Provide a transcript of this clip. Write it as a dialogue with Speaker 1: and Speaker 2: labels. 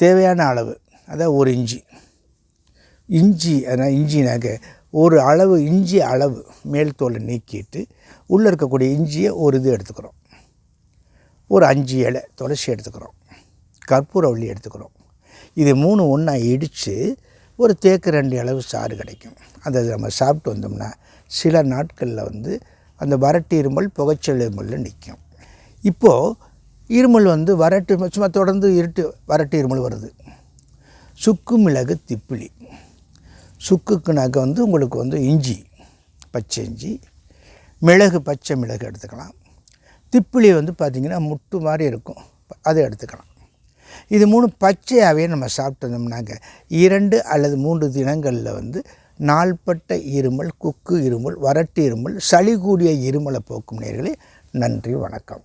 Speaker 1: தேவையான அளவு, அதாவது ஒரு இஞ்சி அதனால் இஞ்சினாக்க ஒரு அளவு இஞ்சி அளவு மேல் தோலை நீக்கிட்டு உள்ளே இருக்கக்கூடிய இஞ்சியை ஒரு இது எடுத்துக்கிறோம். ஒரு 5 இலை துளசி எடுத்துக்கிறோம். கற்பூரவள்ளி எடுத்துக்கிறோம். இது 3 ஒன்றா இடித்து ஒரு தேக்கு 2 அளவு சாறு கிடைக்கும். அதை நம்ம சாப்பிட்டு வந்தோம்னா சில நாட்களில் அந்த வறட்டு இருமல் புகைச்சல் இருமலில் நிற்கும். இப்போது இருமல் வறட்டு சும்மா தொடர்ந்து வறட்டு இருமல் வருது. சுக்கு மிளகு திப்பிலி. சுக்குக்குனாக்க உங்களுக்கு இஞ்சி, பச்சை இஞ்சி, மிளகு பச்சை மிளகு எடுத்துக்கலாம். திப்பிலி பார்த்திங்கன்னா முட்டு மாதிரி இருக்கும், அதை எடுத்துக்கலாம். இது 3 பச்சையாகவே நம்ம சாப்பிட்டு வந்தோம்னாக்க 2 அல்லது 3 தினங்களில் நாள்பட்ட இருமல், குக்கு இருமல், வறட்டு இருமல், சளி கூடிய இருமலை போக்கும் நேயர்களே. நன்றி, வணக்கம்.